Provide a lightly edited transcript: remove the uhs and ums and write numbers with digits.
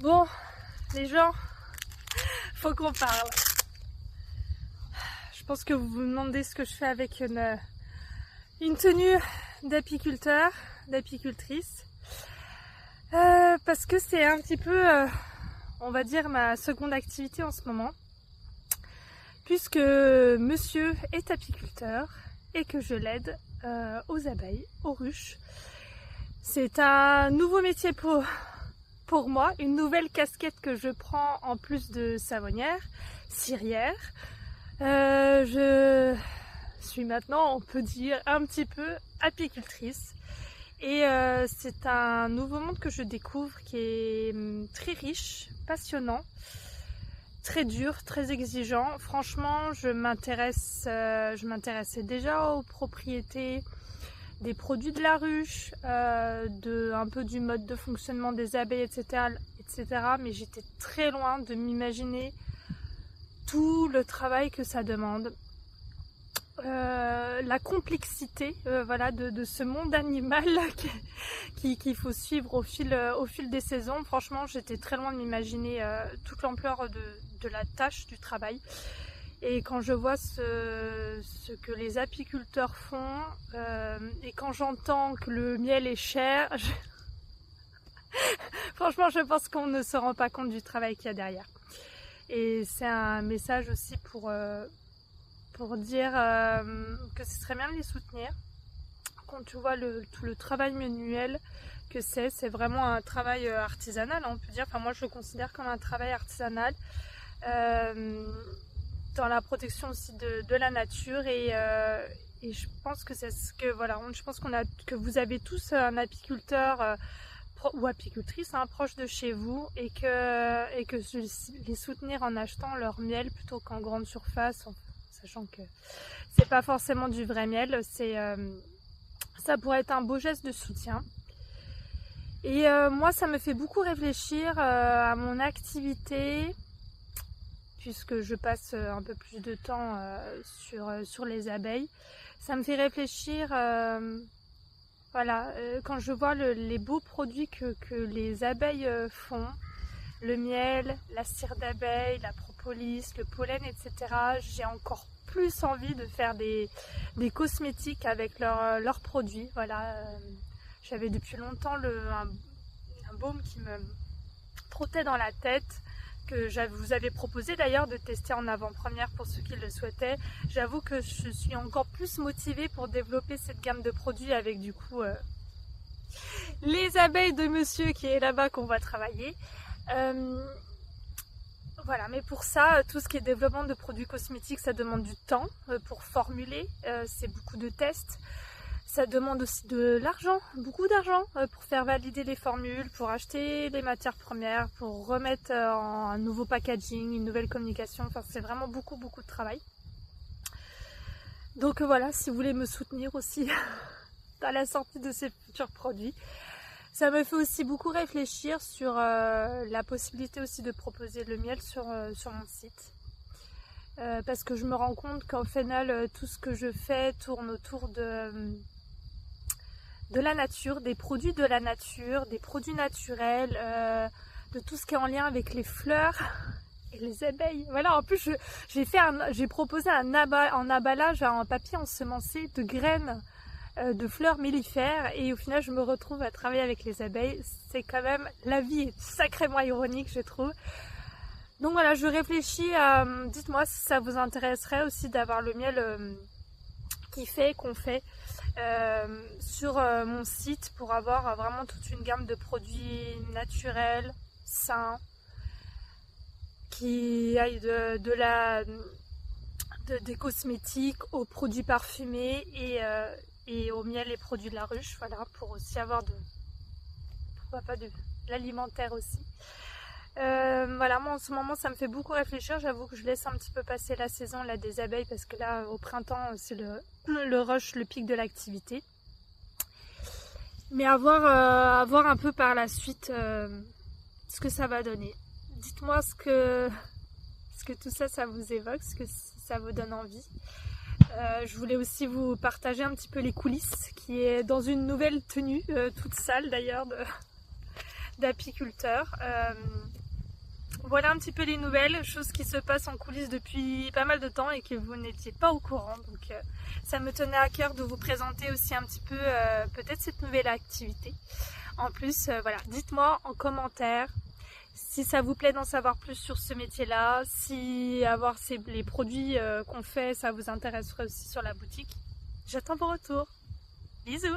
Bon, les gens, faut qu'on parle. Je pense que vous vous demandez ce que je fais avec une tenue d'apiculteur, d'apicultrice. Parce que c'est un petit peu, on va dire, ma seconde activité en ce moment. Puisque monsieur est apiculteur et que je l'aide aux abeilles, aux ruches. C'est un nouveau métier pour moi, une nouvelle casquette que je prends en plus de savonnière, cirière. Je suis maintenant, on peut dire, un petit peu apicultrice. Et c'est un nouveau monde que je découvre qui est très riche, passionnant, très dur, très exigeant. Franchement, je m'intéressais déjà aux propriétés des produits de la ruche, un peu du mode de fonctionnement des abeilles, etc. Mais j'étais très loin de m'imaginer tout le travail que ça demande. La complexité de ce monde animal qu'il faut suivre au fil des saisons. Franchement, j'étais très loin de m'imaginer toute l'ampleur de la tâche du travail. Et quand je vois ce que les apiculteurs font, et quand j'entends que le miel est cher, franchement, je pense qu'on ne se rend pas compte du travail qu'il y a derrière. Et c'est un message aussi pour dire que ce serait bien de les soutenir. Quand tu vois tout le travail manuel que c'est vraiment un travail artisanal, on peut dire. Enfin, moi, je le considère comme un travail artisanal. Dans la protection aussi de la nature et je pense que c'est ce que je pense que vous avez tous un apiculteur ou apicultrice proche de chez vous et que les soutenir en achetant leur miel plutôt qu'en grande surface, sachant que c'est pas forcément du vrai miel, ça pourrait être un beau geste de soutien. Et moi, ça me fait beaucoup réfléchir à mon activité, puisque je passe un peu plus de temps sur les abeilles. Ça me fait réfléchir, quand je vois les beaux produits que les abeilles font, le miel, la cire d'abeille, la propolis, le pollen, etc. J'ai encore plus envie de faire des cosmétiques avec leurs produits. J'avais depuis longtemps un baume qui me trottait dans la tête, que vous avais proposé d'ailleurs de tester en avant-première pour ceux qui le souhaitaient. J'avoue que je suis encore plus motivée pour développer cette gamme de produits avec du coup les abeilles de monsieur qui est là-bas qu'on va travailler. Mais pour ça, tout ce qui est développement de produits cosmétiques, ça demande du temps pour formuler, c'est beaucoup de tests. Ça demande aussi de l'argent, beaucoup d'argent pour faire valider les formules, pour acheter les matières premières, pour remettre en un nouveau packaging, une nouvelle communication. Enfin, c'est vraiment beaucoup de travail. Donc voilà, si vous voulez me soutenir aussi dans la sortie de ces futurs produits. Ça me fait aussi beaucoup réfléchir sur la possibilité aussi de proposer le miel sur mon site. Parce que je me rends compte qu'en final, tout ce que je fais tourne autour de la nature, des produits de la nature, des produits naturels, de tout ce qui est en lien avec les fleurs et les abeilles. Voilà, en plus j'ai proposé en emballage en papier ensemencé de graines de fleurs mellifères et au final je me retrouve à travailler avec les abeilles. C'est quand même, la vie est sacrément ironique, je trouve. Donc voilà, je réfléchis à, dites-moi si ça vous intéresserait aussi d'avoir le miel qu'on fait sur mon site pour avoir vraiment toute une gamme de produits naturels, sains, qui aillent des cosmétiques aux produits parfumés et au miel et produits de la ruche, pour aussi avoir de l'alimentaire aussi. Moi en ce moment ça me fait beaucoup réfléchir. J'avoue que je laisse un petit peu passer la saison des abeilles parce que là au printemps c'est le rush, le pic de l'activité. Mais à voir un peu par la suite ce que ça va donner. Dites-moi ce que tout ça vous évoque, ce que ça vous donne envie. Je voulais aussi vous partager un petit peu les coulisses, qui est dans une nouvelle tenue, toute sale d'ailleurs, d'apiculteur. Voilà un petit peu les nouvelles, choses qui se passent en coulisses depuis pas mal de temps et que vous n'étiez pas au courant. Donc ça me tenait à cœur de vous présenter aussi un petit peu peut-être cette nouvelle activité. En plus, voilà, dites-moi en commentaire si ça vous plaît d'en savoir plus sur ce métier-là, si avoir les produits qu'on fait, ça vous intéresserait aussi sur la boutique. J'attends vos retours. Bisous!